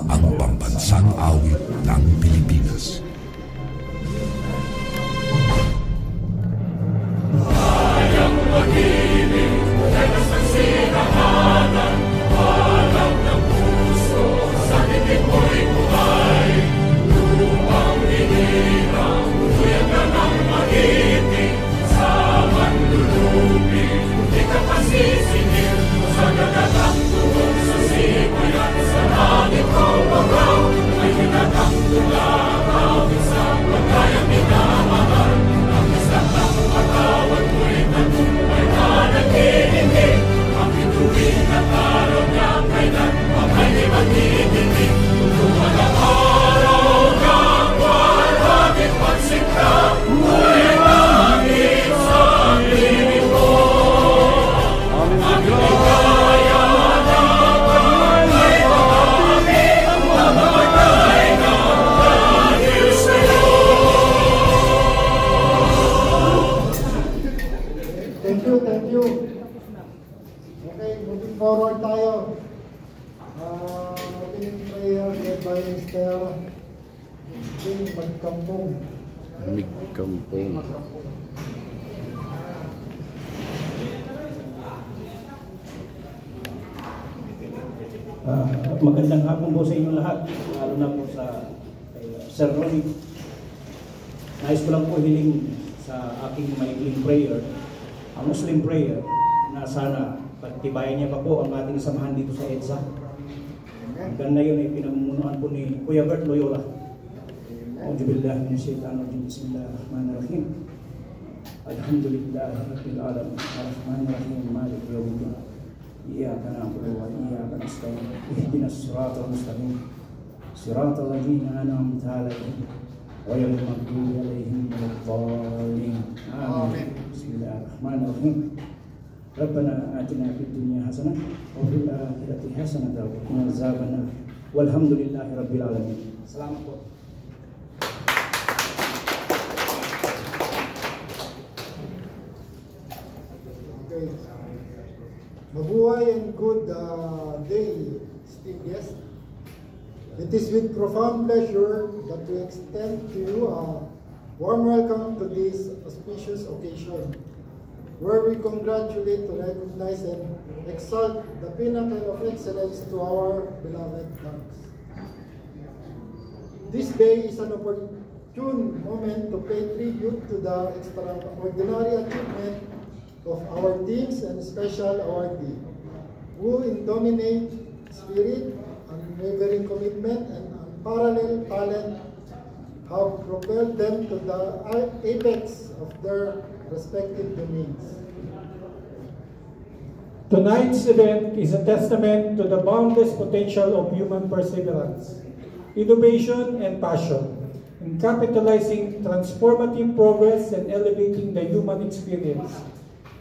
ang pambansang awit ng Pilipinas. Bayang mahimik, danas ng sinahanan, alam ng puso, sa titig mo'y buhay. Lupang hinirang, tuyag na ng magiting, sa manlulubi, di ka pasisingil, sa dagatang tuwag sa simoy at sa langit ko magaw, ay hinatang tulakaw, sa pagkayang minamahal, ang isang ng katawan mo'y tagumpay na nag-iindig, ang bituin at araw niya kailan pagkay di magtitigil, tulungan ang araw ng walhagit pagsikta, muli langit sa piling mo. Ang ligaya na pagkay kami, ang mamatay ng dahil sa'yo. Thank you. Okay, moving forward tayo. Opening prayer led by Mr. Magkampong. Magandang hapon po sa inyo lahat, lalo na po sa Sir Ronnie. Nais ko lang po hiling sa aking maikling prayer, ang Muslim prayer, na sana pagtibayan niya pa po ang ating samahan dito sa EDSA. Hanggang ngayon ay pinamumunuan po ni Kuya Bert Loyola. Auzubillahi minasyaitanirrajim. Bismillahirrahmanirrahim. Alhamdulillahi rabbil alamin. Arrahmanirrahim. Maliki yaumiddin. Iyyaka na'budu wa iyyaka nasta'in. Ihdinas siratal mustaqim. Siratal ladzina an'amta 'alaihim ghairil maghdubi 'alaihim waladdallin. Amin. Bismillahirrahmanirrahim. Rabbana atina fid dunya hasanah wa fil akhirati hasanah wa qina azabannar. Walhamdulillahi rabbil alamin. Salamat po. Okay. Mabuhay and good day, esteemed guests. It is with profound pleasure that we extend to you a warm welcome to this auspicious occasion, where we congratulate, recognize, and exalt the pinnacle of excellence to our beloved monks. This day is an opportune moment to pay tribute to the extraordinary achievement of our teams and special awardee, who in dominant spirit, unwavering commitment, and unparalleled talent have propelled them to the apex of their respective domains. Tonight's event is a testament to the boundless potential of human perseverance, innovation, and passion in capitalizing transformative progress and elevating the human experience.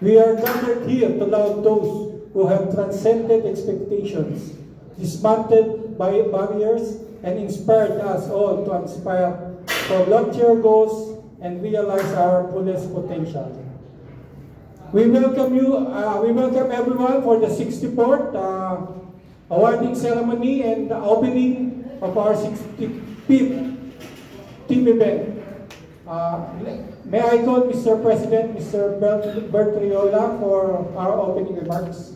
We are gathered here to laud those who have transcended expectations, dismantled barriers, and inspired us all to aspire for loftier goals and realize our fullest potential. We welcome everyone for the 64th awarding ceremony and the opening of our 65th team event. May I call Mr. President, Mr. Bert Loyola, for our opening remarks.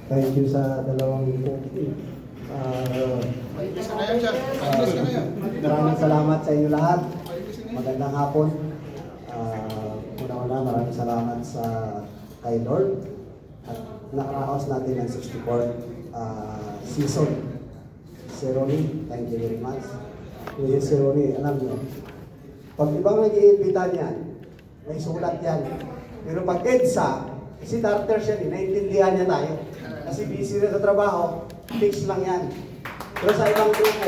Thank you sa dalawang maraming salamat sa inyo lahat. Magandang hapon. Una-una, maraming salamat sa kay Lord at nakaraos natin ang 64th season. Sir Ronnie, thank you very much. Ngayon, Sir Ronnie, alam nyo, pag ibang nag-iimbita niyan, may sulat yan. Pero pag EDSA, si Darter siya, naiintindihan niya tayo. Kasi busy na sa trabaho, fix lang yan. Pero sa ibang grupo,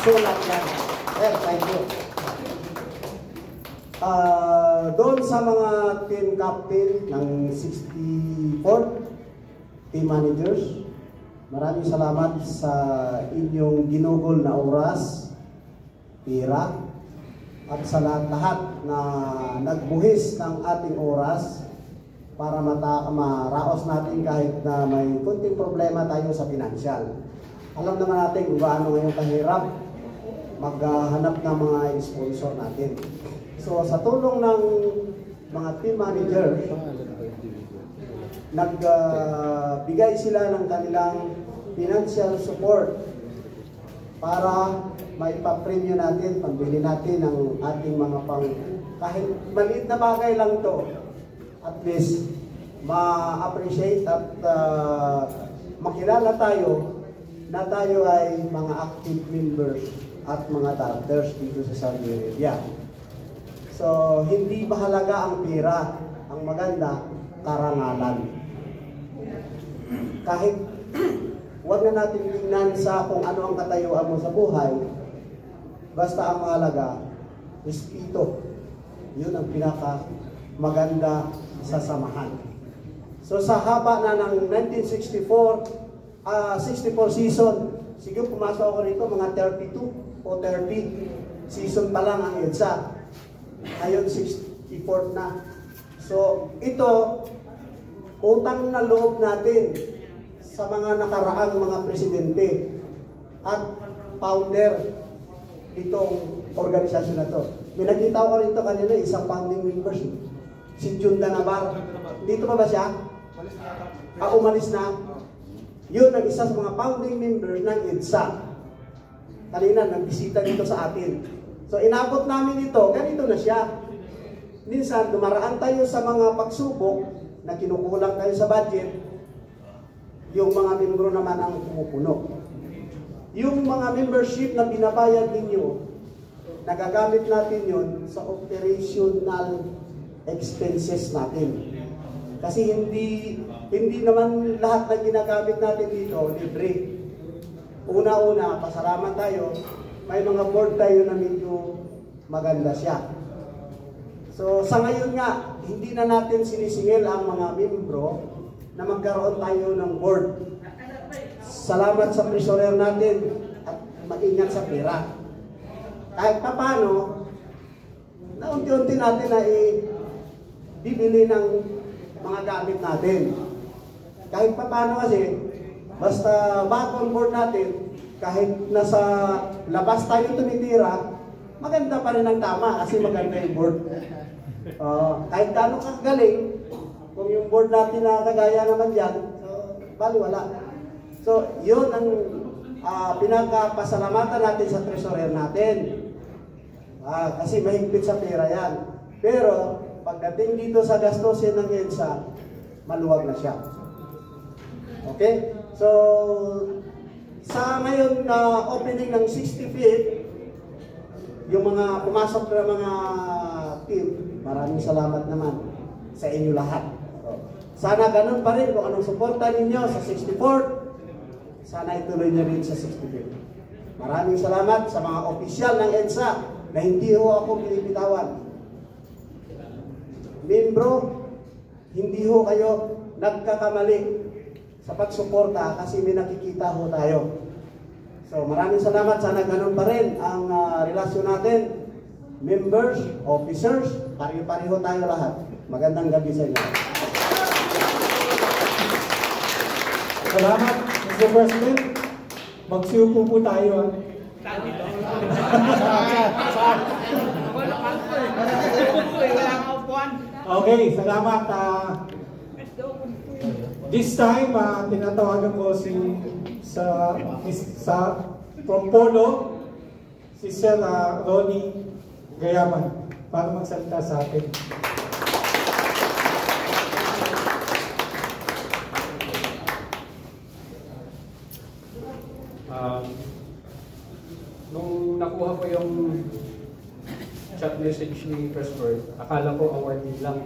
sulat yan. Sir, thank you. Doon sa mga team captain ng 64th, team managers, maraming salamat sa inyong ginugol na oras, pira, at sa lahat na nagbuhis ng ating oras para maraos natin kahit na may kunting problema tayo sa financial. Alam naman natin kung gaano ngayon kahirap maghanap ng mga sponsor natin. So sa tulong ng mga team manager, nagbigay sila ng kanilang financial support para maipapremyo natin, pambili natin ng ating mga kahit maliit na bagay lang to, at least ma-appreciate at makilala tayo na tayo ay mga active members at mga doctors dito sa Saudi Arabia. So, hindi mahalaga ang pera, ang maganda, karangalan. Kahit huwag na natin tingnan sa kung ano ang katayuan mo sa buhay, basta ang mahalaga, respeto. Yun ang pinaka maganda sa samahan. So sa haba na ng 64 season, sige pumasok ako rito mga 32 o 30 season pa lang ang EDSA. Ngayon 64 na. So ito, utang na loob natin sa mga nakaraang mga presidente at founder itong organisasyon na to. May nakita ko rito kanina, isang founding members, si Junda Navar. Dito pa ba siya? Umalis na. Yun ang isa sa mga founding members ng EDSA. Kanina, nagbisita dito sa atin. So inabot namin ito, ganito na siya. Minsan, dumaraan tayo sa mga pagsubok na kinukulang tayo sa budget, yung mga membro naman ang pumupuno. Yung mga membership na binabayad ninyo, nagagamit natin yun sa operational expenses natin. Kasi hindi naman lahat na ginagamit natin dito libre. Una-una, pasalamat tayo, may mga board tayo na medyo maganda siya. So sa ngayon nga, hindi na natin sinisingil ang mga membro na magkaroon tayo ng board. Salamat sa treasurer natin at mag-ingat sa pera. Kahit pa paano, na unti-unti natin na bibili ng mga gamit natin. Kahit pa paano kasi, basta back on board natin, kahit nasa labas tayo tumitira, maganda pa rin ang tama kasi maganda yung board. Kahit gaano kagaling, kung yung board natin na kagaya naman dyan, baliwala. So, yun ang pinagpasalamatan natin sa treasurer natin. Kasi mahigpit sa pera yan. Pero, pagdating dito sa gastusin ng EDSA, maluwag na siya. Okay? So, sa ngayon na opening ng 65th, yung mga pumasok na mga team, maraming salamat naman sa inyo lahat. Sana ganun pa rin kung anong suporta ninyo sa 64th, sana ituloy nyo rin sa 65th. Maraming salamat sa mga opisyal ng EDSA na hindi ho ako pinipitawan. Membro, hindi ho kayo nagkakamali sa pagsuporta kasi may nakikita ho tayo. So maraming salamat, sana ganun pa rin ang relasyon natin. Members, officers, pari-pariho tayo lahat. Magandang gabi sa inyo. Salamat, Mr. President. Magsiupo po tayo. Okay, salamat. This time, tinatawagan ko from Polo, si Sir Ronnie Gayaman para magsalita sa atin. Nung nakuha ko yung chat message ni Presper, akala ko awardee lang.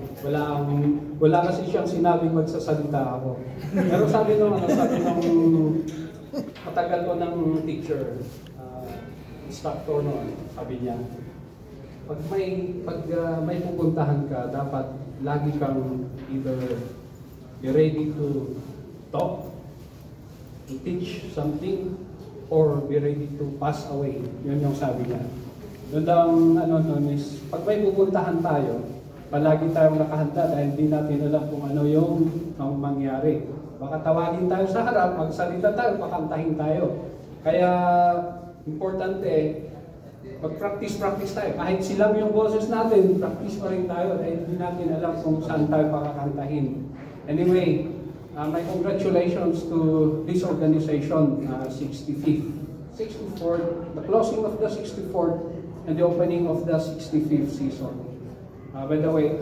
Wala kasi siyang sinabing magsasalita ako. Pero sabi nung matagal ko ng teacher, instructor noon, sabi niya, pag may pupuntahan ka, dapat lagi kang either be ready to talk, to teach something, or be ready to pass away. Yun yung sabi niya. Doon daw ang is, pag may pupuntahan tayo, palagi tayong nakahanda dahil hindi natin alam kung ano yung ang mangyari. Baka tawagin tayo sa harap, magsalita tayo, pakantahin tayo. Kaya importante, mag-practice tayo. Kahit silang yung boses natin, practice pa rin tayo dahil hindi natin alam kung saan tayo pakakantahin. Anyway, my congratulations to this organization, 64th, the closing of the 64th and the opening of the 65th season. By the way,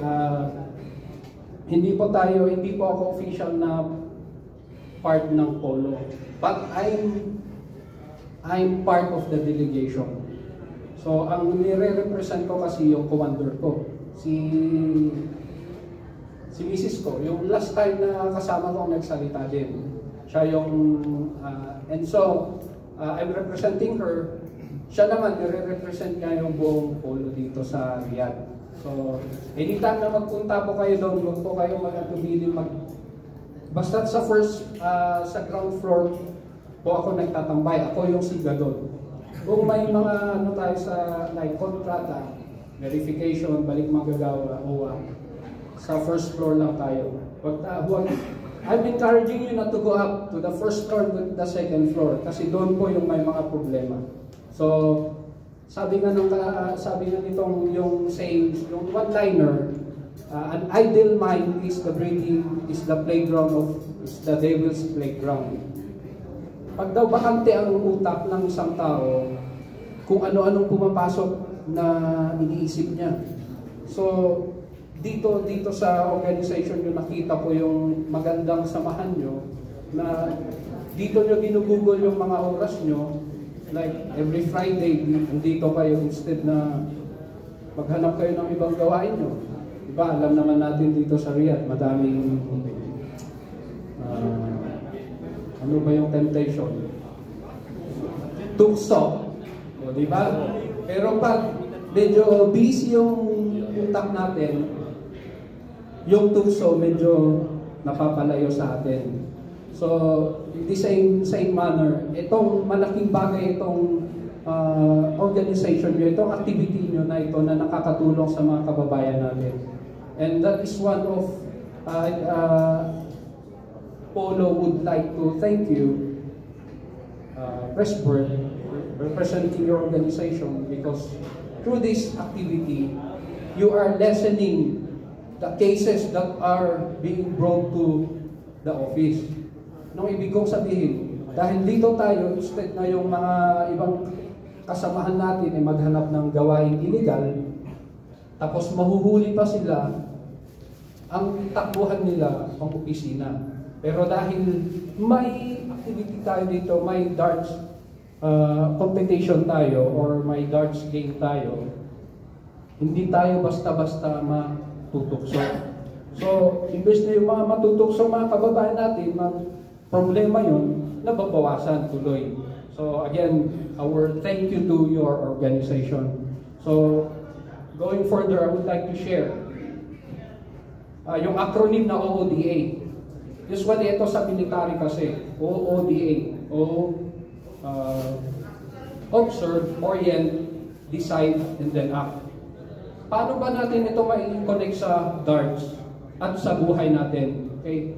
hindi po ako official na part ng polo, but I'm part of the delegation. So, ang nire-represent ko kasi yung commander ko, si Mrs. ko, yung last time na kasama ko nagsalita din. Siya yung, and so, I'm representing her. Siya naman, nire-represent niya yung buong polo dito sa Riyadh. So, anytime na magpunta po kayo doon, huwag po kayo mag-atubili basta sa sa ground floor po ako nagtatambay. Ako yung siga doon. Kung may mga tayo sa like kontrata, verification, balik magagawa, sa first floor lang tayo. I'm encouraging you not to go up to the first floor to the second floor kasi doon po yung may mga problema. So, sabi nga nitong yung saying, yung one-liner, an idle mind is the devil's playground. Pag daw bakante ang utak ng isang tao, kung ano-anong pumapasok na iniisip niya. So, dito sa organization nyo, nakita ko yung magandang samahan nyo na dito nyo ginugugol yung mga oras nyo. Like, every Friday, nandito kayo instead na maghanap kayo ng ibang gawain nyo. Diba, alam naman natin dito sa Riyadh, madaming ano ba yung temptation? Tukso. O, diba? Pero pag medyo busy yung utak natin, yung tukso medyo napapalayo sa atin. So, in the same manner, itong malaking bagay, itong organization nyo, itong activity nyo na ito na nakakatulong sa mga kababayan natin. And that is one of Polo would like to thank you, Pressboard, representing your organization, because through this activity, you are lessening the cases that are being brought to the office. Nung ibig kong sabihin, dahil dito tayo, instead na yung mga ibang kasamahan natin ay maghanap ng gawaing illegal, tapos mahuhuli pa sila, ang takbuhan nila pang opisina. Pero dahil may activity tayo dito, may darts competition tayo or may darts game tayo, hindi tayo basta-basta matutukso. So, imbes na yung mga matutukso mga kababayan natin, problema yun, nababawasan tuloy. So again, our thank you to your organization. So, going further, I would like to share yung acronym na OODA. Usually ito sa military kasi, OODA. Observe, orient, decide, and then act. Paano ba natin ito ma-connect sa darts at sa buhay natin? Okay?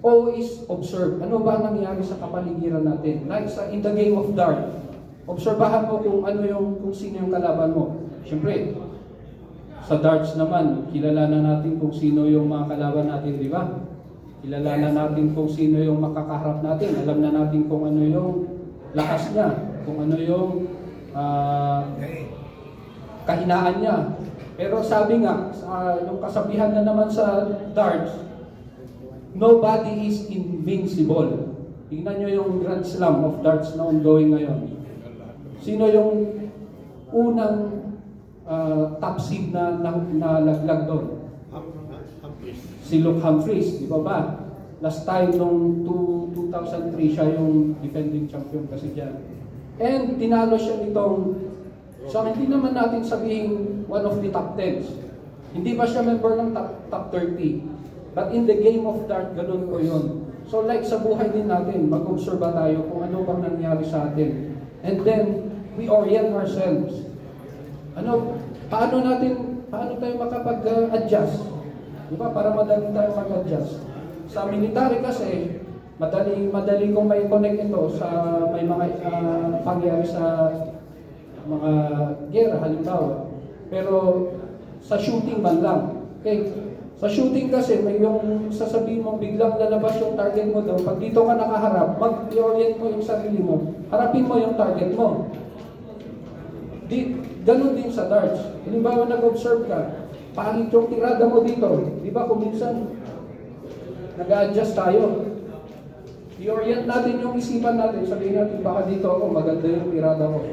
O is observe. Ano ba nangyayari sa kapaligiran natin? Like in the game of dart, obserbahan mo kung sino yung kalaban mo. Siyempre, sa darts naman, kilala na natin kung sino yung mga kalaban natin, di ba? Kilala na natin kung sino yung makakaharap natin. Alam na natin kung ano yung lakas niya, kung ano yung kahinaan niya. Pero sabi nga, yung kasabihan na naman sa darts, nobody is invincible. Tingnan nyo yung Grand Slam of darts na ongoing ngayon. Sino yung unang top seed na nalaglag doon? Si Luke Humphries, di ba ba? Last time nung 2003 siya yung defending champion kasi dyan. And tinalo siya nitong, so hindi naman natin sabihin one of the top 10s. Hindi ba siya member ng top 30? But in the game of dart, ganun po yun. So like sa buhay din natin, mag-obserba tayo kung ano bang nangyari sa atin. And then, we orient ourselves. Paano natin tayo makapag-adjust? Di ba? Para madali tayo mag-adjust. Sa military kasi, madali kong may connect ito sa may mga pangyari sa mga gera halimbawa. Pero sa shooting man lang. Okay? Sa shooting kasi may yung sasabihin mo biglang lalabas yung target mo daw. Pag dito ka nakaharap, mag-orient mo yung sarili mo. Harapin mo yung target mo. Ganun din sa darts. Halimbawa nag-observe ka, pangit yung tirada mo dito. Di ba kung minsan nag-adjust tayo. I-orient natin yung isipan natin. Sabihin natin, baka dito ako, maganda yung tirada ko.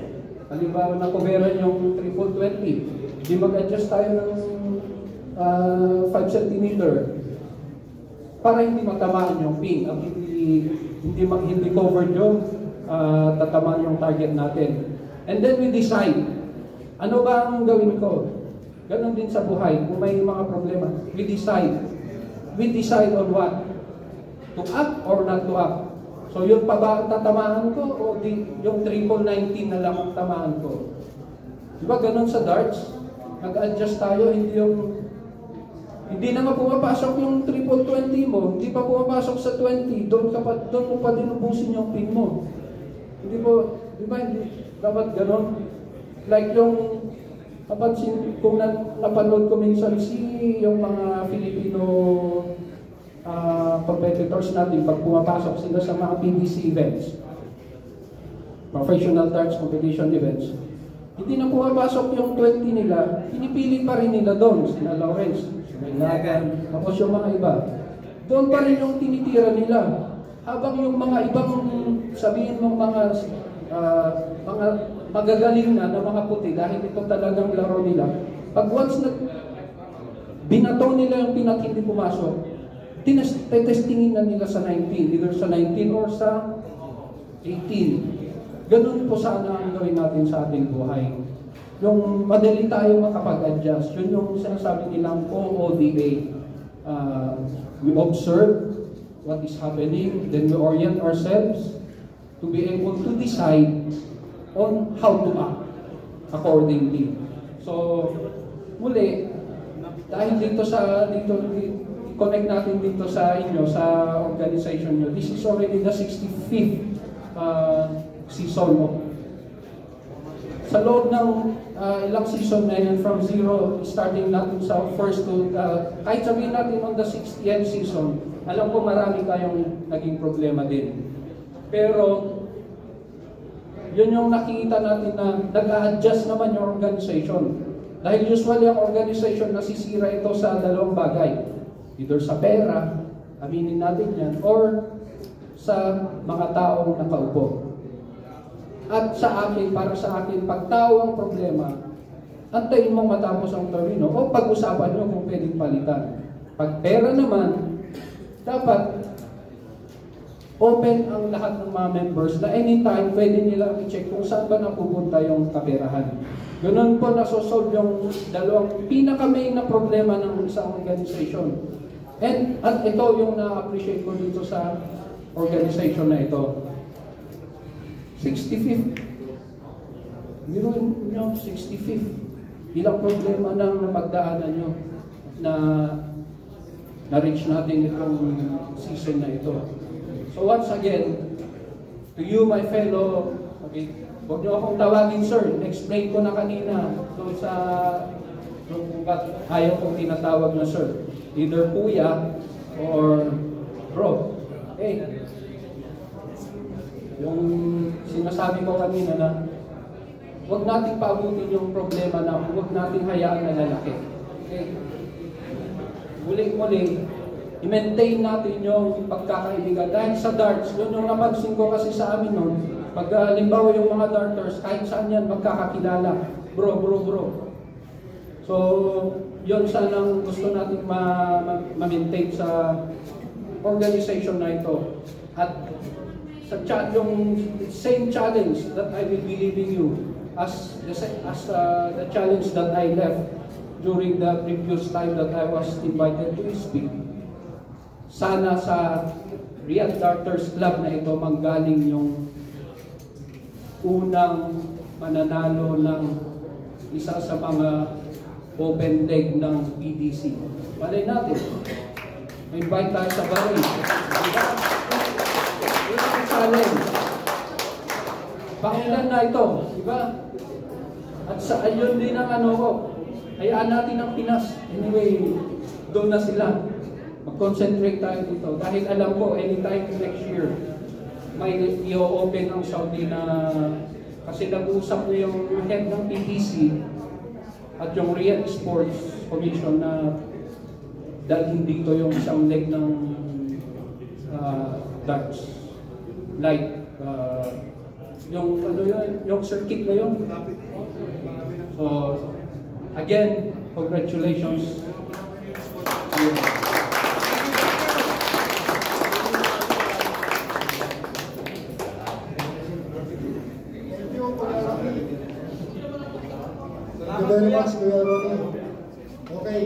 Halimbawa na coveran yung 3.20. Di mag-adjust tayo ng 5 cm para hindi matamaan yung ping. Hindi covered yung tatamaan yung target natin. And then we decide, ano ba ang gawin ko? Ganon din sa buhay, kung may mga problema. We decide. We decide on what? To act or not to act. So yun pa ba ang tatamaan ko o yung 3.19 na lang ang tamaan ko? Diba ganon sa darts? Nag-adjust tayo, hindi na pumapasok yung 3.20 mo, hindi pa pumapasok sa 20, doon mo pa dinubusin yung pin mo. Hindi dapat ganon. Like yung napansin kung napanood ko minsan yung mga Filipino competitors natin pag pumapasok sila sa mga PDC events, professional darts competition events, hindi na pumapasok yung 20 nila, pinipili pa rin nila doon, sina Lawrence, sina Ilagan, tapos yung mga iba. Doon pa rin yung tinitira nila. Habang yung mga ibang sabihin mong mga magagaling na mga puti dahil ito talagang laro nila. Pag once na binato nila yung pinat hindi pumasok, testingin na nila sa 19, either sa 19 or sa 18. Ganun po sana ang gawin natin sa ating buhay. Yung madali tayo makapag-adjust, yun yung sinasabi nilang OODA. We observe what is happening, then we orient ourselves to be able to decide on how to act accordingly. So, muli, dahil dito connect natin dito sa inyo, sa organization nyo, this is already the 65th season mo. Sa loob ng ilang season na yan, from zero, starting natin sa first to, kahit sabihin natin on the 60th season, alam ko marami kayong naging problema din. Pero, yun yung nakikita natin na nag-a-adjust naman yung organization. Dahil usually ang organization nasisira ito sa dalawang bagay. Either sa pera, aminin natin yan, or sa mga taong nakaupo. At sa akin, para sa akin, pag tao ang problema, antayin mong matapos ang termino o pag-usapan nyo kung pwedeng palitan. Pag pera naman, dapat open ang lahat ng mga members na anytime pwede nilang i-check kung saan ba napupunta yung kaperahan. Ganun po nasosolve yung dalawang pinaka-main na problema ng isang organization. At ito yung na-appreciate ko dito sa organization na ito. 65th. Yun yung 65th. Ilang problema nang napagdaanan nyo na na-reach natin itong season na ito. So once again, to you my fellow, okay, huwag nyo akong tawagin sir, explain ko na kanina doon sa kung ba't ayaw kong tinatawag na sir. Either kuya or bro. Okay. Yung sinasabi ko kanina na huwag nating paabutin yung problema na huwag nating hayaan na lalaki. Okay? Muling-muling, i-maintain natin yung pagkakaibigan. Dahil sa darts, yun yung napansin ko kasi sa amin nun, pag halimbawa yung mga darters, kahit saan yan magkakakilala. Bro. So, yun sanang gusto natin ma-maintain sa organization na ito. At yung same challenge that I will be leaving you as the challenge that I left during the previous time that I was invited to speak. Sana sa Riyadh Darters Club na ito manggaling yung unang mananalo ng isa sa mga open leg ng PDC. Malay natin, invite tayo sa Bahrain. Yun ang challenge. Pangilan na ito, di ba? At sa ayun din ang ano ko, hayaan natin ang Pinas. Anyway, doon na sila. Mag-concentrate tayo dito. Dahil alam ko, anytime next year, may i-open ang Saudi na kasi nag-uusap na yung head ng PDC at yung Riyadh Sports Commission na dalhin dito yung isang leg ng darts. Like, yung ano yun, yung circuit na yun. So, again, congratulations. Thank you very much, Kuya Ronnie. Okay,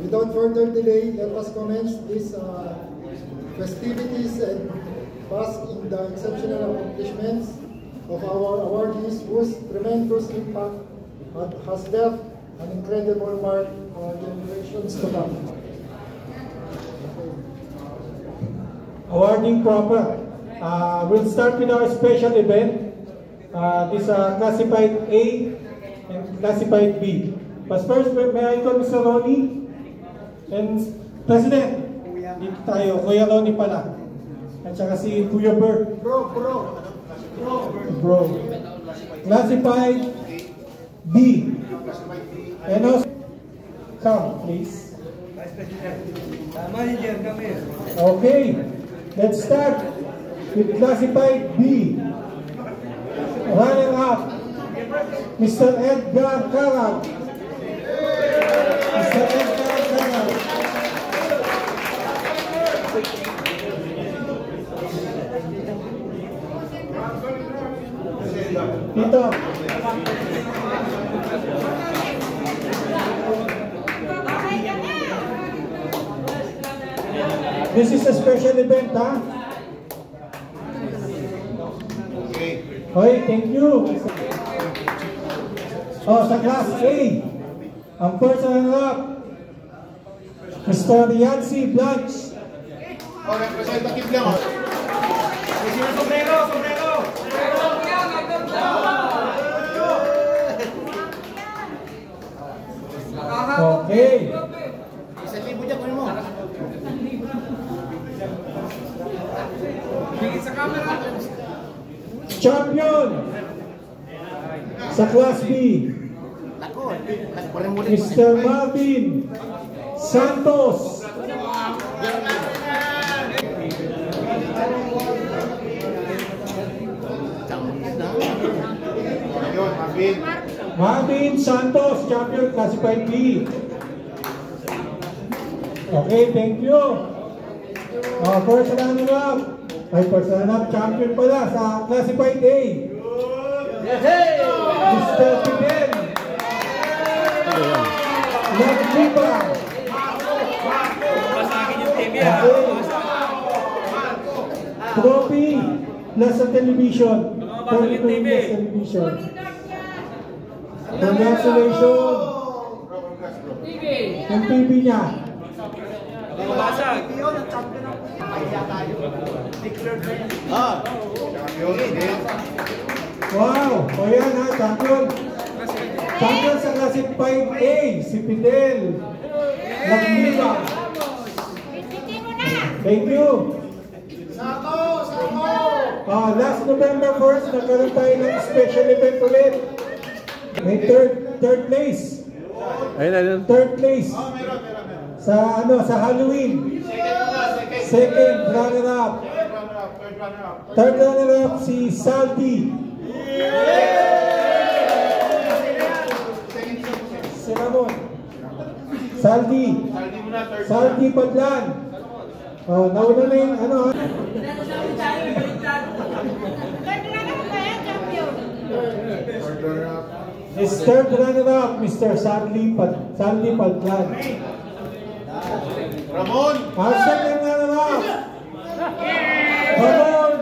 without further delay, let us commence these festivities and bask in the exceptional accomplishments of our awardees whose tremendous impact has left an incredible mark on generations to come. Awarding proper. We'll start with our special event. This classified A and classified B. But first, may I call Mr. Ronnie? And President, dito tayo, Kuya Ronnie pala. At saka si Kuya Bert. Bro. Classified B. And also, come please. Okay, let's start with classified B. Running up, Mr. Edgar Carag. Mr. Edgar Carag. Dito. This is a special event, ha? Okay, thank you. Oh, sa class A, ang first runner-up, Mr. Yancy Blanch. Oh, representative lang, oh. Sombrero! Okay. Isang libo dyan, kunin mo. Champion sa Class B, Mr. Marvin Santos. Marvin Santos, champion classified B. Okay, thank you. First runner-up. First runner-up champion pala sa classified A. Mr. Fidel Nagbuba. Trophy plus sa television. Trophy plus television. Congratulations. Yung TV niya. Wow! O yan ha, champion. Champion sa classified A, si Fidel Nagbuba. Thank you. Last November 1st, nagkaroon tayo ng special event ulit. May third place. Third place. Sa Halloween. Second runner-up. Third runner-up si Salty. Si Ramon. Salty Padlan. Nauna na yung His third runner-up, Mr. Sandy Padlan. Ramon! Second runner-up, Ramon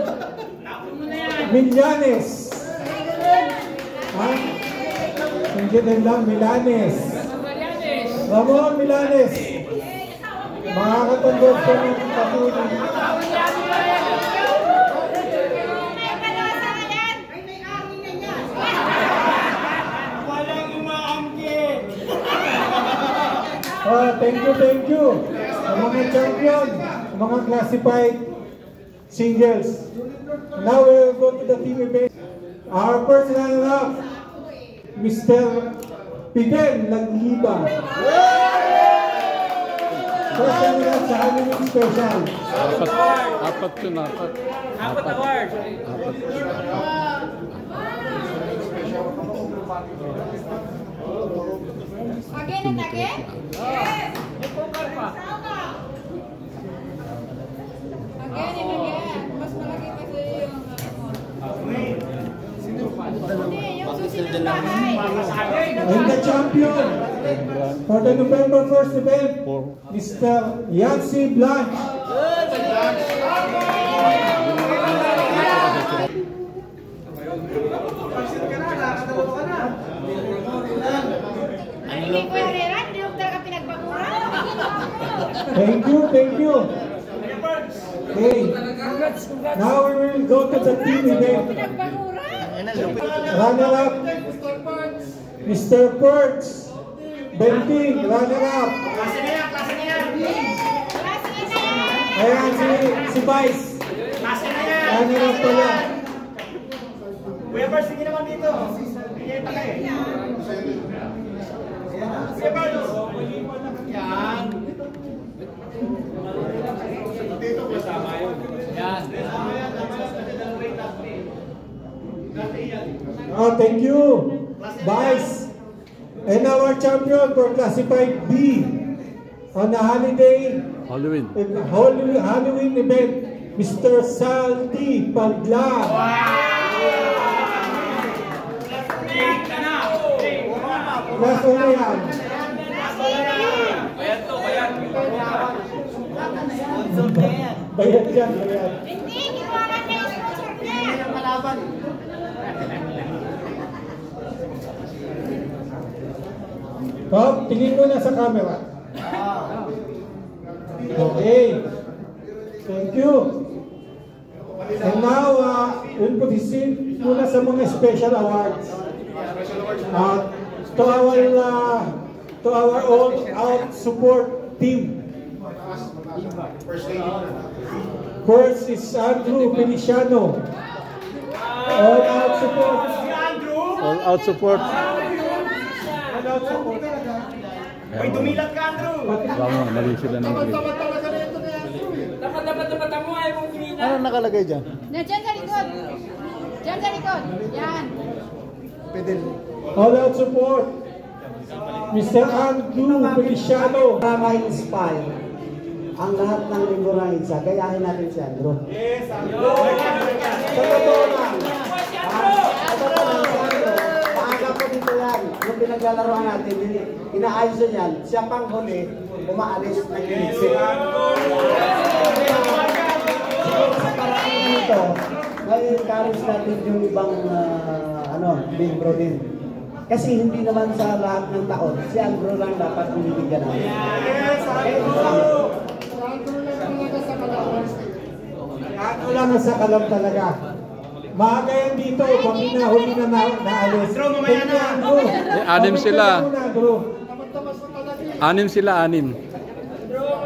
Millanes. Hindi lang, Milanes. Ramon Milanes. Makakatanggap ka ng patuloy. Thank you. Sa mga champion, mga classified singles. Now we will go to the team event. Our first runner-up, Mr. Fidel Lagliba. First runner-up sa Halloween Special. Apat yun. Apat award. Again and again? Yes! Again and again. Mas malaki kasi yung hindi, yung susunod na bahay. And the champion for the November 1st event, Mr. Yancy Blanch. Hindi ko Herrera, hindi ko talaga pinagbaguran. Thank you. Okay, now we will go to the team event. Runner-up, Mr. Perks. Benting, runner-up. Ayan, si Vice. Runner-up pala. Kuya Bars, sige naman dito. Sige pa kayo. Kuya Bars. Yan. Dito ko sama yun. Yan. Oh, thank you, Vice. And our champion for classified B on the Halloween event, Mr. Salty Pagla. Last one na yan. Bayad yan. Hindi, ginawa na niya yung sponsor niya. Bob, tingin mo na sa camera. Okay. Thank you. And now, we'll proceed muna sa mga special awards. To our all-out support team. First is Andrew Feliciano. All-out support. All-out support. Uy, dumilat ka, Andrew! Tama, mali sila ng green. Dapat mo ay mong dumilat. Ano nakalagay dyan? Diyan sa likod. Diyan sa likod. Yan. All-out support. Mr. Andrew Feliciano. Para ma-inspire ang lahat ng linggo ng INSA, gayahin natin si Andrew. Yes, Andrew. Sa totoo lang. Sa totoo lang si Andrew. Maaga po dito yan. Yung pinaglalaroan natin, inaayos yan. Siya pang huli, umaalis ng inisip. Sa paraan nito, na-encourage natin yung ibang membro din. Kasi hindi naman sa lahat ng taon, si Andrew lang dapat binibigyan natin. Yes, Andrew. Andrew lang sa kalam talaga. Maaga yan dito, pag hinahuli na naalis. mamaya na. Anim sila.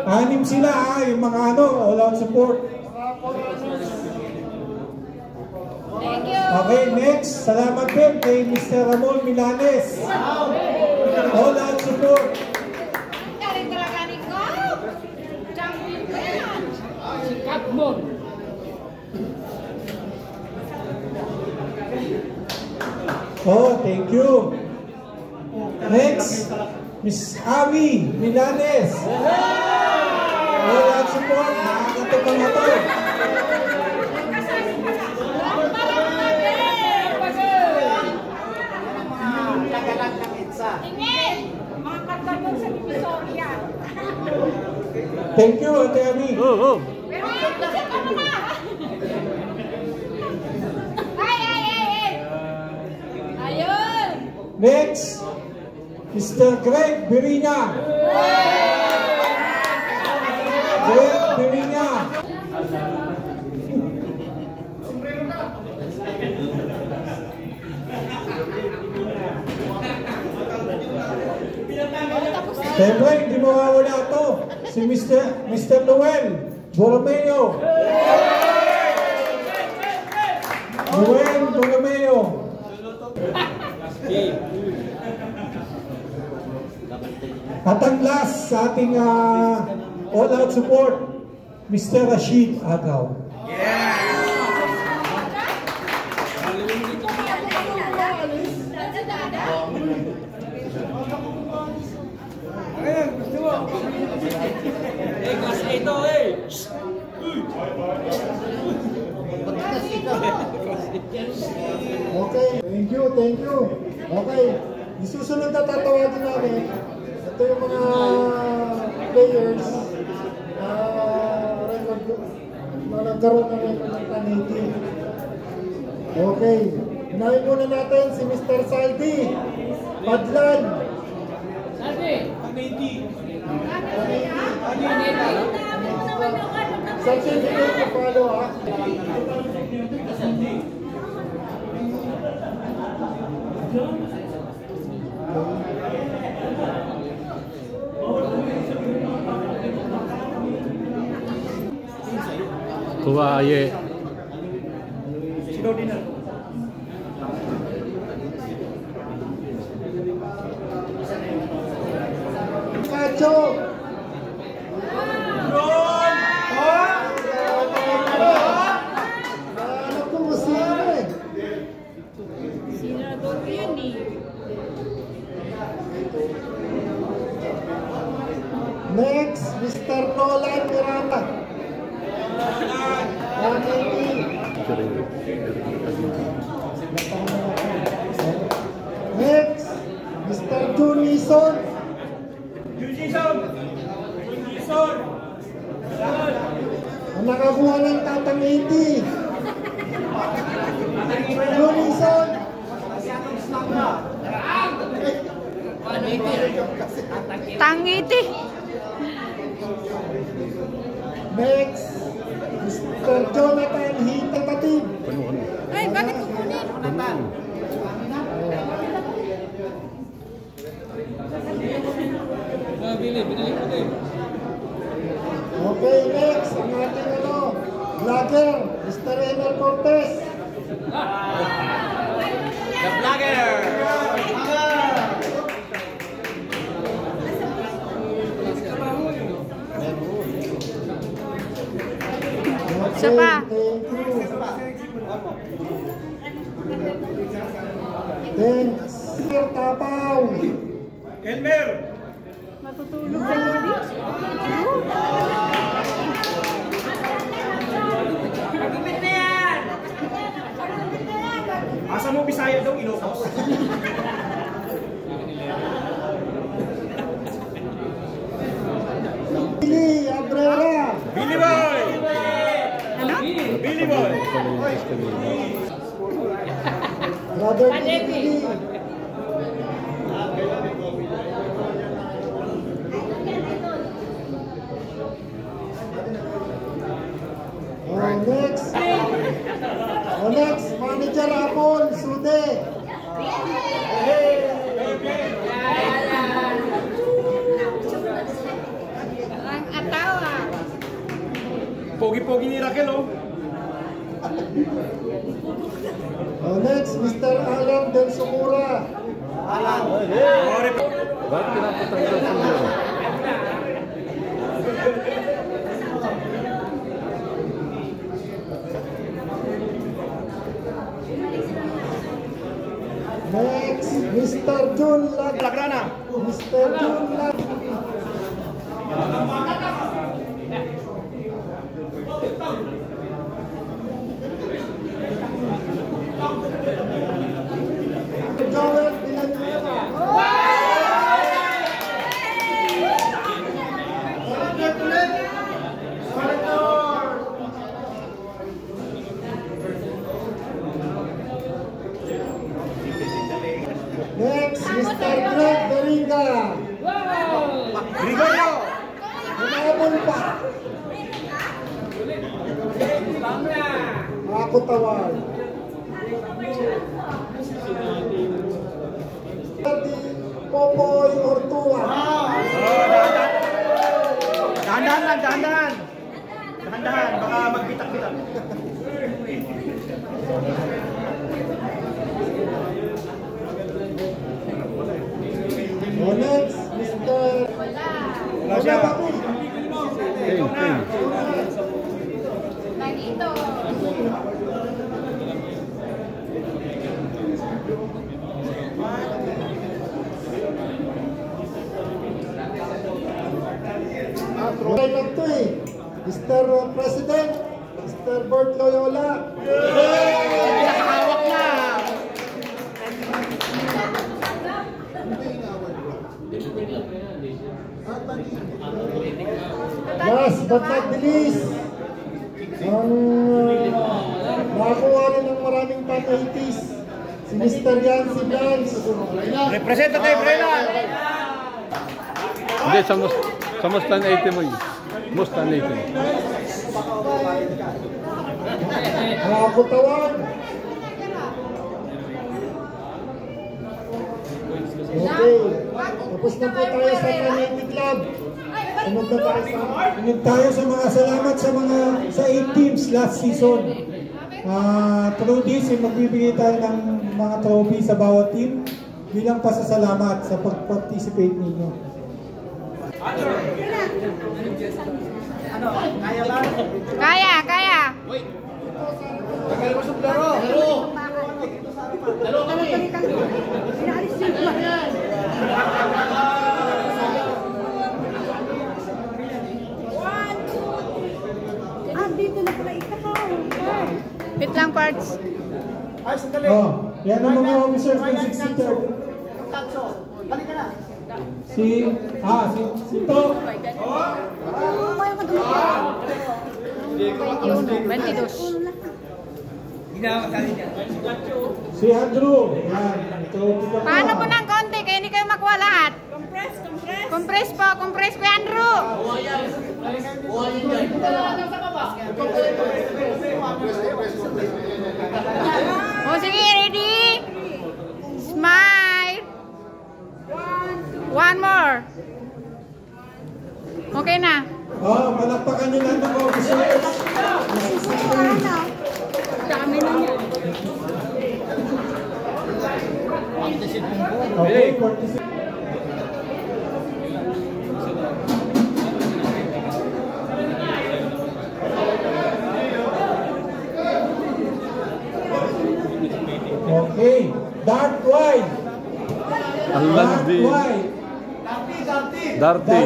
Anim sila, yung mga all-out support. Thank you. Okay, next. Salamat din kay Mr. Ramon Milanes. All-out support. Galing talaga ni Cobb. Champion ko yan. Si Cobb. Oh, thank you. Next, Miss Ami Milanes. All-out support. Nakakatupang na to. Tingin! Mga kartagol sa Divisoria. Thank you, Ate Ami. Oh. Pero isa ka muna. Ay! Ayun! Next, Mr. Greg Berina. Greg Berina. Siyempre, hindi mawawala ito. Si Mr. Noel Borromeo. Noel Borromeo. At ang last sa ating all-out support, Mr. Rashid Agaw. Okay, thank you. Okay, isusunod na tatawagin namin. Ito yung mga players na nagkaroon ng record ng 1080. Okay, unahin muna natin si Mr. Saldi Padlan. Saldi, 1080. Certificate to follow, ha? Kuha aye. Pacho. Next, Mr. Nolan Miranda. Next, Mr. Junison. Ang nakakuha ng tatang 80. Junison. Tangiti. Next, Mr. Jonathan Hita Patib. Ay, bakit kukunin? Okay, next, ang ating vlogger, Mr. Emel Cortez. The vlogger! Isa pa. Then, Sir Tapaw. Elmer! Matutulog sa gabi. Pagupit na yan! Asa mo Bisaya daw, Ilocos? Billy Abrera. Billy Boy! Ano? Billy Boy! Brother Billy. Next, Manager Apol Sude. Ang atawa. Pogi-pogi ni Raquel, oh. Next, Mr. Alan Del Sumura. Bakit pinapatanggal sa iyo? Next, Mr. Jun Lagrana. Mr. Jun Joel Villanueva. Next, Mr. Greg Beringa. Kakutawan. Popoy Ortua. Dahan-dahan lang, dahan-dahan. Dahan-dahan, baka magbitak-bitak. Next, Mr. Wala siya. King. Dito. Try lang to eh. Mr. President, Mr. Bert Loyola. Nakahawak na. Last but not the least, ang nakakuha rin ng maraming top 80s, si Mr. Yancy Blans. Representative Renan. Hindi, sa Mustang 80 mo yun. Mustang 80. Nakakutawan. Okay, tapos na po tayo sa Community Club. Ingat tayo sa mga salamat sa 8 teams last season. Through this, magbibigay tayo ng mga trophy sa bawat team bilang pasasalamat sa pag-participate ninyo. Kaya. Dalo kami. Dito na pala ikaw. Bit lang parts. Ay, sandali. Yan ang mga officers ng 63rd. Balik ka na. Si To. 22. Si Andrew. Yan. Trophy ka Paano po ng konti? Kaya hindi kayo makuha lahat. Compress po. Compress ko Andrew. O sige, ready? Smile. One more. Okay na. Palakpakan nyo lang ng officers. Dami na niya. Okay, participate. Okay, Dark White. Ang landi. Darty.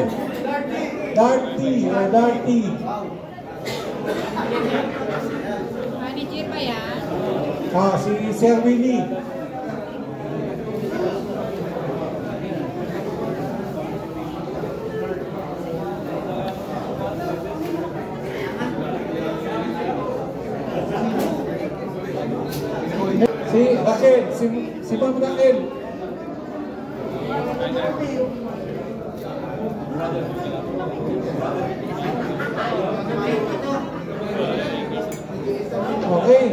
Darty. Manager pa yan? Si Sir Willie. Si Raquel, si Ma'am Raquel. Okay.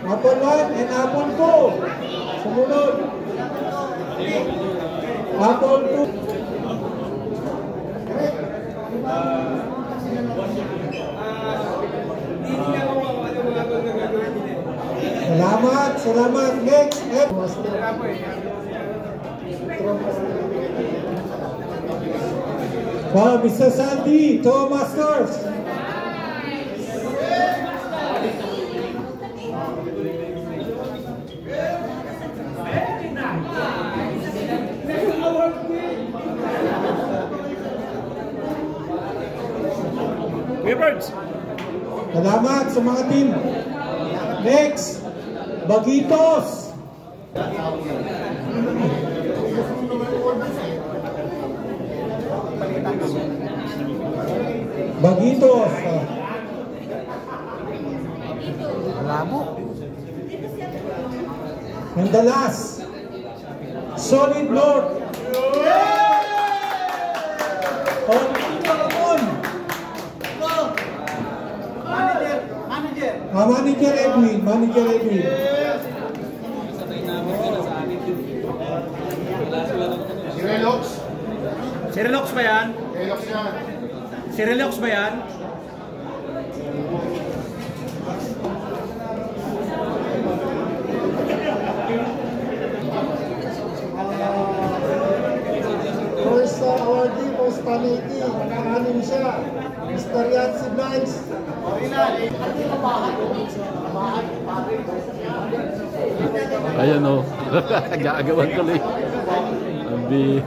Apple 1 and Apple 2. Sumunod. Apple 2. Salamat. Next. Mr. Sandy, Thomas Masters. Salamat sa mga team. Next, Bagitos. Bagitos. Labo. And the last, Solid North. Manager Edwin, Manager Edwin. Si Relox? Si Relox ba yan? Relox yan. Si Relox ba yan? First awardee, most talented. Nakahanin siya. Mr. Yancy Blanks. Ayan o. Gagawan tuloy. Sabi.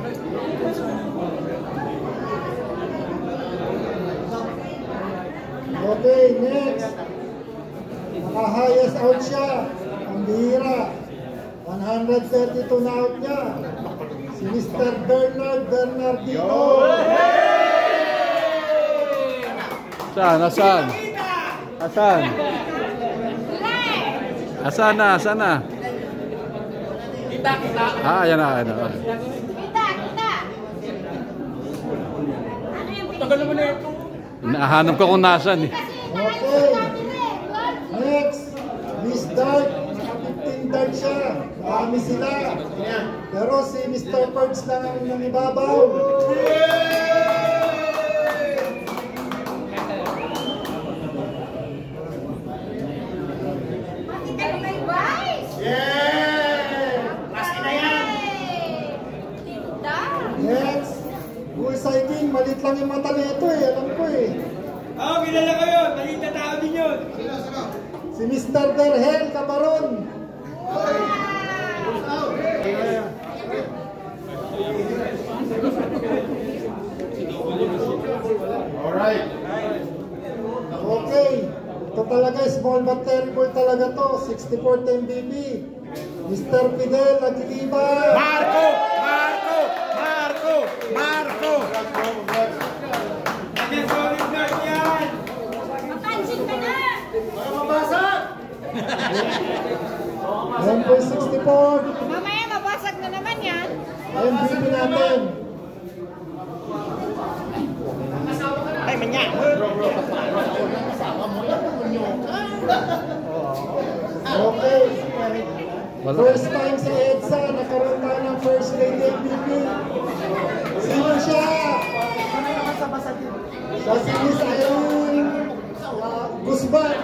Okay, next. Naka-highest out siya. Ang bihira. 132 na out niya. Si Mr. Bernard Bernardino. Saan? Asan? Asan? Asan na? Asan na? Kita. Ah, ayan na. Ayan na. Kita. Tagal naman na ito. Inahanap ko kung nasan eh. Okay. Next. Miss Dart. 15 dart siya. Marami sila. Pero si Mr. Perks lang ang nangibabaw. Next. Bullseye King. Malit lang yung mata nito eh. Alam ko eh. Oo, kilala ko yun. Maliit na tao din yun. Si Mr. Derhel Cabaron. Alright. Okay. Ito talaga, small but terrible talaga to. 64 MBB. Mr. Fidel Aguiliba. Marco! Yan, solid guard yan! Mapansin ka na! Number 64. Mamaya mabasag na naman yan. MVP natin. Ay, manya! Okay. First time sa EDSA, nakaroon tayo ng first lady MVP. Sino siya? Siya si Miss Irene Guzman.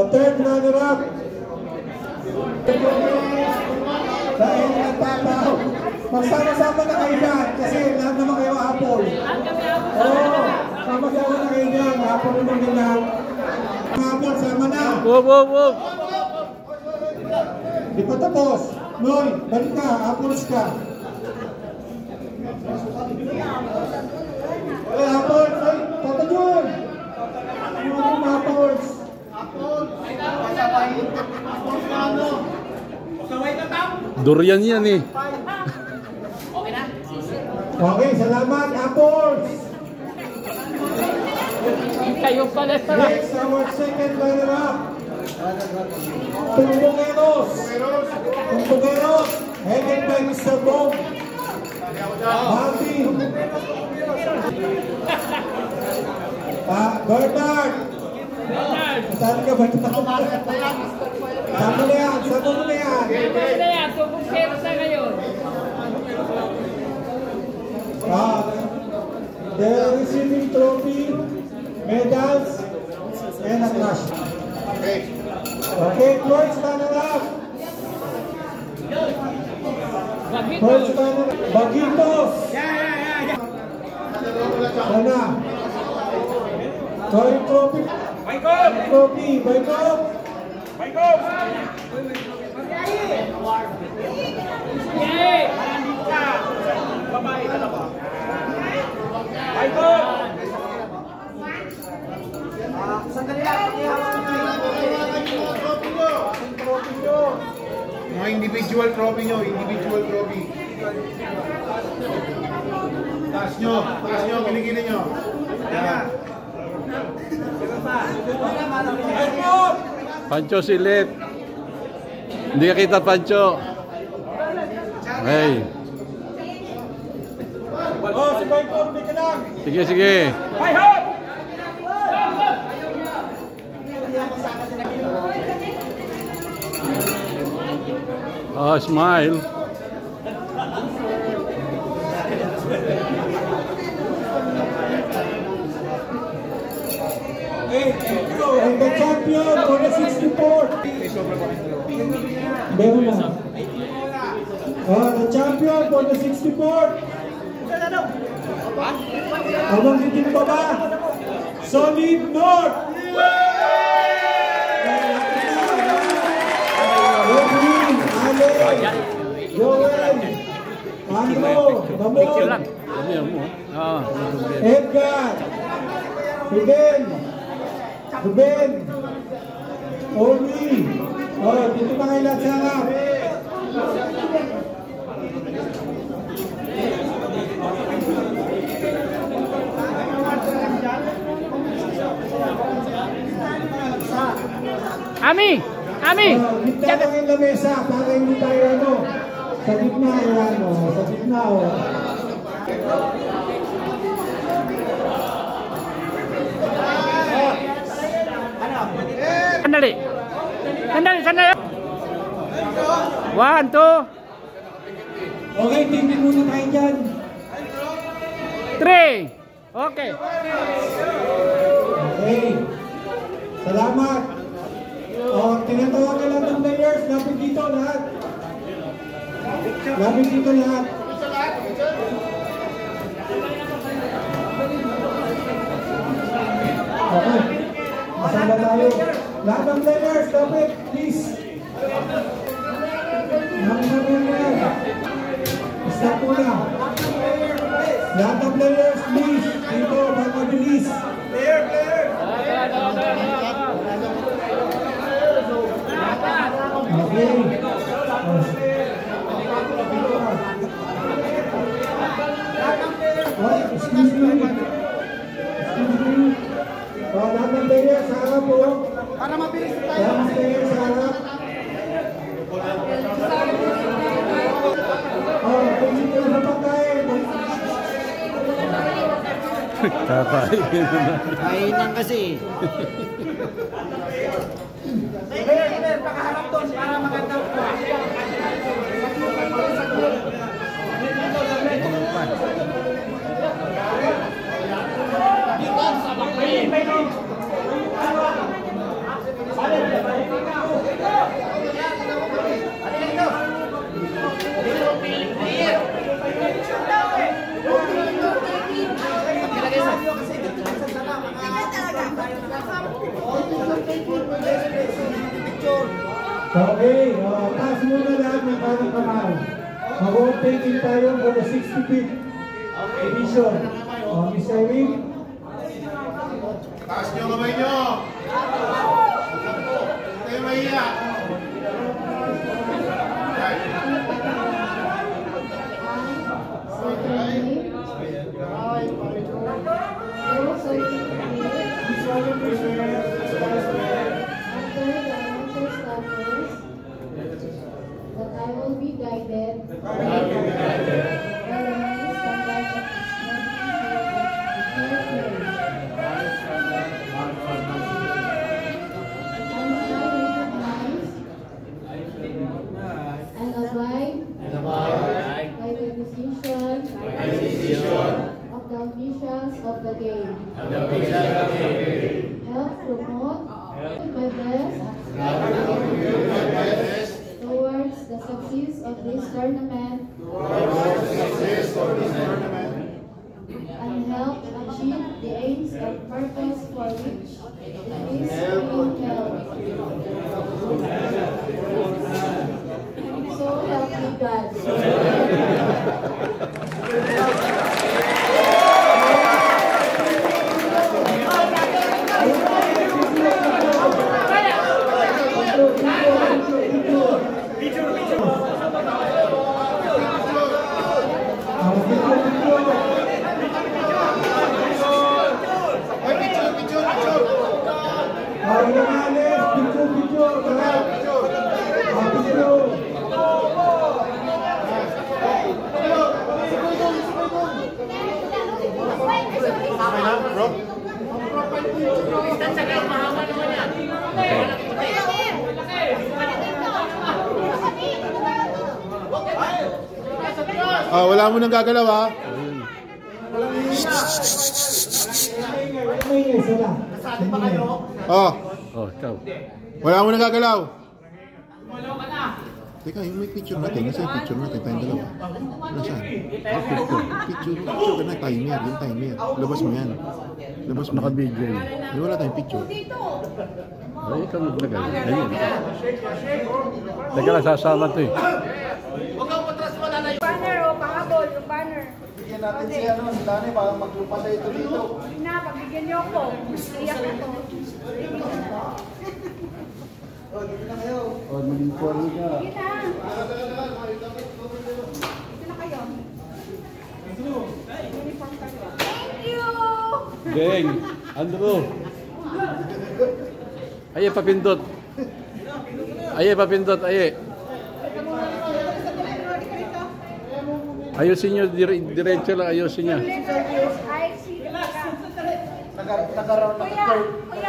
Third runner-up. Dahil nagpapaw. Magsama-sama na kayo dyan kasi lahat naman kayo apple. Oo, sama-sama na kayo dyan. Apple naman din lahat. Apple, sama na. Wow. Di pa tapos. Noy, balik ka. Apples ka. Ay, apples. Ay, tatagyon. Ano apples? Durian yan eh. Okay, salamat, apples. Kayo pala Next, our second runner-up. Tumbugeros, headed by Mr. Bong. Bobby. Bernard. Saan ka ba? Saan mo na yan? Tumbugeros na ngayon. They're receiving trophy, medals, and a crush. Okay, first runner-up. First runner-up. Bagitos. Sana. Toy trophy. Trophy. Baikop. Yay! Nandito ka! Babae ka na ba? Baikop! Sandali lang. Mga individual trophy nyo, individual trophy. Taas nyo, kilikili nyo. Pancho silip. Hindi ka kita, Pancho. Hey. Oh, si Michael, hindi ka lang. Sige, sige. Hi, hop! Oh, smile. And the champion for the 64th. Meron na. The champion for the 64th. Abang hindi ba ba? Solid North. Robin, Ale, Joel, Andro, Damon, Edgar, Ruben, Oli. Oh, dito na kayo lahat sa harap. Ami! Gitna na kayo lamesa para hindi tayo sa gitna sa gitna Sandali! 1, 2, Okay, tingin muna tayo dyan. 3. Okay. Okay. Salamat. Tinatawagan lang ng players. Lapit dito lahat. Okay. Masama tayo. Lahat ng players, lapit. Please. Stop muna. Lahat ng players, please. Dito, pagmabilis. Player. Okay. Excuse me. Lahat ng players, sa harap po. Para mabilis tayo. Lahat ng players, sa harap. Pagsit ka na pagkain. Kakain na. Kainan kasi. Pakaharap doon para magandang po. Okay, taas muna lahat ng parang kamay. Mag-overtaking tayo for the 65th edition. Miss Irene? Taas nyo kamay nyo. Kayo mahiya. That I will be guided by the standard and abide by the decision of the officials of the game. Help promote my best towards the success of this tournament and help achieve the aims and purpose for which it is being held. So help me God. Oh, wala mo nang gagalaw ha. Oh. Oh, ikaw. Wala mo nang gagalaw. Teka, yung may picture natin. Nasa yung picture natin tayong dalawa. Nasaan? Picture ka na, timer. Yung timer. Labas mo yan. Labas mo. Naka-video yun. Di wala tayong picture. Ay, ikaw maglagay. Ayun. Teka lang, sasama to eh. Banner o pahabol, yung banner. Bigyan natin si Dani para maglupa sa ito dito. Na, pagbigyan niyo ako. Iyak ako. Oh, mag-inform ka. Dito na kayo. Uniform kayo. Thank you! Deng, Andrew. Aye, papindot. Aye, papindot, aye. Ayusin nyo, diretso lang, ayusin niya. Kuya,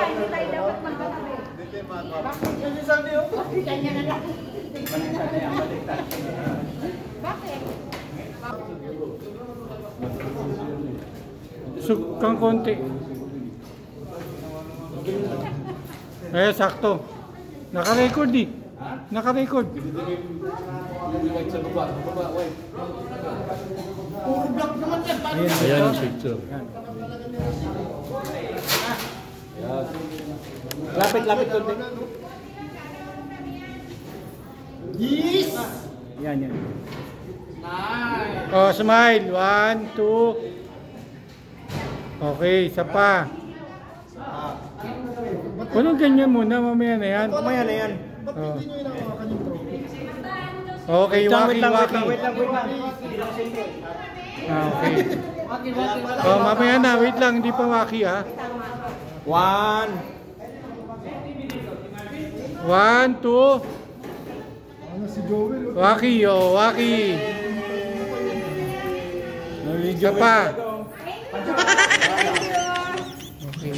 hindi tayo dapat magkatabi. Bakit? Ganyan na lang. Bakit? Sug kang konti. Eh, sakto. Naka-record eh. Naka-record. Ayan ang picture. Lapit konti. Yes! Yan. Oh, smile. 1, 2. Okay, isa pa. Kung ganyan muna, mamaya na yan. Mamaya na yan. Oh. Okay, waki. Wait lang. Okay. Oh, mamaya na. Wait lang, hindi pa waki ha. 1. 1, 2. Waki, oh, waki. Isa pa. Okay.